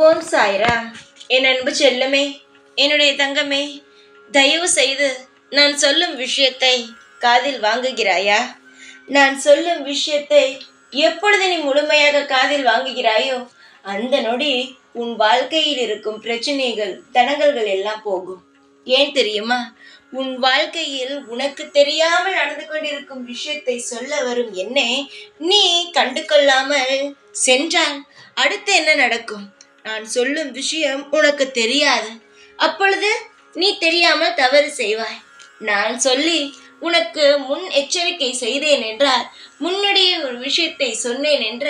ஓம் சாய்ராம். என் அன்பு செல்லமே, என்னுடைய தங்கமே, தயவு செய்து நான் சொல்லும் விஷயத்தை காதில் வாங்குகிறாயா? நான் சொல்லும் விஷயத்தை எப்பொழுது நீ முழுமையாக காதில் வாங்குகிறாயோ அந்த நொடி உன் வாழ்க்கையில் இருக்கும் பிரச்சனைகள் தடங்கல்கள் எல்லாம் போகும். ஏன் தெரியுமா? உன் வாழ்க்கையில் உனக்கு தெரியாமல் நடந்து கொண்டிருக்கும் விஷயத்தை சொல்ல வரும் என்னை நீ கண்டு கொள்ளாமல் சென்றால் அடுத்து என்ன நடக்கும்? நான் சொல்லும் விஷயம் உனக்கு தெரியாது. அப்பொழுது நீ தெரியாமல் தவறு செய்வாய். நான் சொல்லி உனக்கு முன் எச்சரிக்கை செய்தேன் என்றால், முன்னாடியே ஒரு விஷயத்தை சொன்னேன் என்ற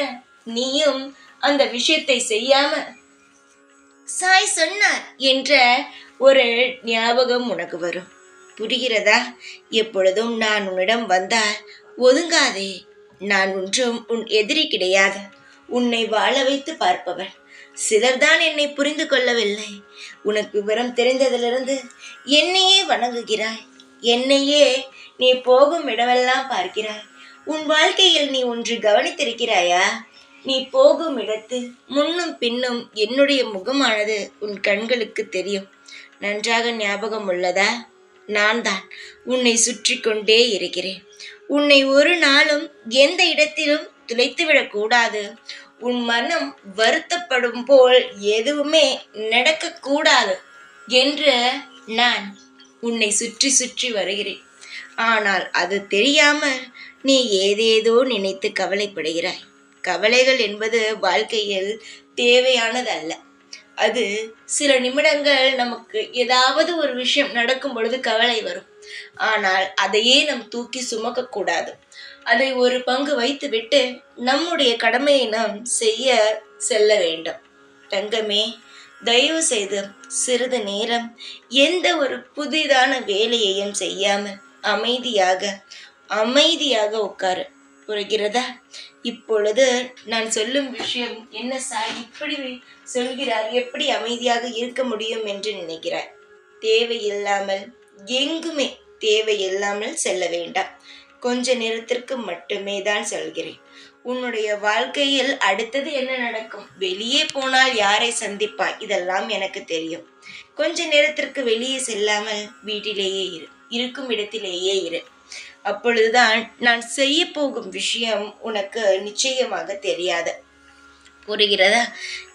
நீயும் அந்த விஷயத்தை செய்யாம சாய் சொன்னார் என்ற ஒரு ஞாபகம் உனக்கு வரும். புரிகிறதா? எப்பொழுதும் நான் உன்னிடம் வந்தால் ஒதுங்காதே. நான் ஒன்றும் உன் எதிரி கிடையாது. உன்னை வாழ வைத்து பார்ப்பவன். சிலர்தான் என்னை புரிந்து கொள்ளவில்லை. உனக்கு விவரம் தெரிந்ததிலிருந்து என்னையே வணங்குகிறாய். என்னையே நீ போகும் இடமெல்லாம் பார்க்கிறாய். உன் வாழ்க்கையில் நீ ஒன்று கவனித்திருக்கிறாயா? நீ போகும் இடத்தில் முன்னும் பின்னும் என்னுடைய முகமானது உன் கண்களுக்கு தெரியும். நன்றாக ஞாபகம் உள்ளதா? நான் தான் உன்னை சுற்றி கொண்டே இருக்கிறேன். உன்னை ஒரு நாளும் எந்த இடத்திலும் துளைத்துவிடக் கூடாது. உன் மனம் வருத்தப்படும் போல் எதுவுமே நடக்கக்கூடாது என்று நான் உன்னை சுற்றி சுற்றி வருகிறேன். ஆனால் அது தெரியாமல் நீ ஏதேதோ நினைத்து கவலைப்படுகிறாய். கவலைகள் என்பது வாழ்க்கையில் தேவையானதல்ல. அது சில நிமிடங்கள் நமக்கு ஏதாவது ஒரு விஷயம் நடக்கும் பொழுது கவலை வரும். ஆனால் அதையே நம் தூக்கி சுமக்க கூடாது. அதை ஒரு பங்கு வைத்துவிட்டு நம்முடைய கடமையை நாம் செய்ய செல்ல வேண்டும். தங்கமே, தயவு செய்து சிறிது நேரம் எந்த ஒரு புதிதான வேலையையும் செய்யாமல் அமைதியாக உட்காரு. புரிகிறதா? இப்பொழுது நான் சொல்லும் விஷயம் என்ன சாய் இப்படி சொல்கிறார், எப்படி அமைதியாக இருக்க முடியும் என்று நினைக்கிறார். தேவையில்லாமல் எங்குமே தேவையில்லாமல் செல்ல வேண்டாம். கொஞ்ச நேரத்திற்கு மட்டுமே தான் சொல்கிறேன். உன்னுடைய வாழ்க்கையில் அடுத்தது என்ன நடக்கும், வெளியே போனால் யாரை சந்திப்பாய், இதெல்லாம் எனக்கு தெரியும். கொஞ்ச நேரத்திற்கு வெளியே செல்லாமல் வீட்டிலேயே இருக்கும் இடத்திலேயே இரு. அப்பொழுதுதான் நான் செய்ய போகும் விஷயம் உனக்கு நிச்சயமாக தெரியாது. புரிகிறதா?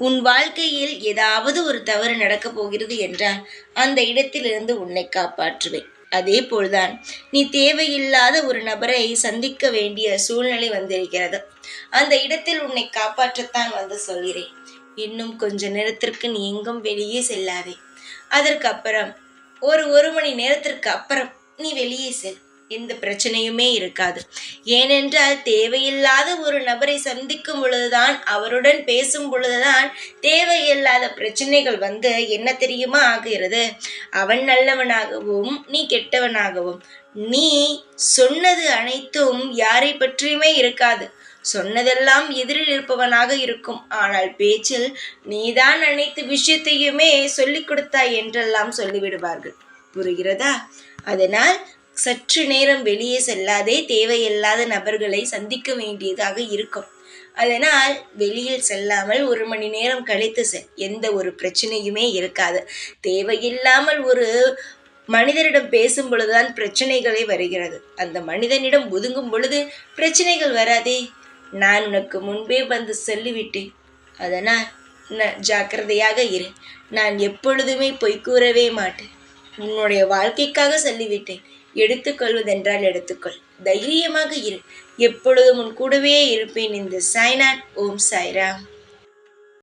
உன் வாழ்க்கையில் ஏதாவது ஒரு தவறு நடக்கப் போகிறது என்றால் அந்த இடத்திலிருந்து உன்னை காப்பாற்றுவேன். அதே போல்தான் நீ தேவையில்லாத ஒரு நபரை சந்திக்க வேண்டிய சூழ்நிலை வந்திருக்கிறது. அந்த இடத்தில் உன்னை காப்பாற்றத்தான் வந்து சொல்கிறேன். இன்னும் கொஞ்ச நேரத்திற்கு நீ எங்கும் வெளியே செல்லாதே. அதற்கு அப்புறம் ஒரு மணி நேரத்திற்கு அப்புறம் நீ வெளியே செல். எந்த பிரச்சனையுமே இருக்காது. ஏனென்றால் தேவையில்லாத ஒரு நபரை சந்திக்கும் பொழுதுதான், அவருடன் பேசும் பொழுதுதான் தேவையில்லாத பிரச்சனைகள் வந்து என்ன தெரியுமா ஆகிறது? அவன் நல்லவனாகவும் நீ கெட்டவனாகவும். நீ சொன்னது அனைத்தும் யாரை பற்றியுமே இருக்காது. சொன்னதெல்லாம் எதிரில் இருப்பவனாக இருக்கும். ஆனால் பேச்சில் நீதான் அனைத்து விஷயத்தையுமே சொல்லிக் கொடுத்தாய் என்றெல்லாம் சொல்லிவிடுவார்கள். புரிகிறதா? அதனால் சற்று நேரம் வெளியே செல்லாதே. தேவையில்லாத நபர்களை சந்திக்க வேண்டியதாக இருக்கும். அதனால் வெளியில் செல்லாமல் 1 மணி நேரம் கழித்து செல். எந்த ஒரு பிரச்சனையுமே இருக்காது. தேவையில்லாமல் ஒரு மனிதரிடம் பேசும் பொழுதுதான் பிரச்சனைகளே வருகிறது. அந்த மனிதனிடம் ஒதுங்கும் பொழுது பிரச்சனைகள் வராதே. நான் உனக்கு முன்பே வந்து சொல்லிவிட்டேன். அதனால் ஜாக்கிரதையாக இரு. நான் எப்பொழுதுமே பொய் கூறவே மாட்டேன். உன்னுடைய வாழ்க்கைக்காக சொல்லிவிட்டேன். எடுத்துக்கொள்வதென்றால் எடுத்துக்கொள். தைரியமாக இரு. எப்பொழுதும் உன் கூடவே இருப்பேன். இந்த சாய்நாத். ஓம் சாய்ராம்.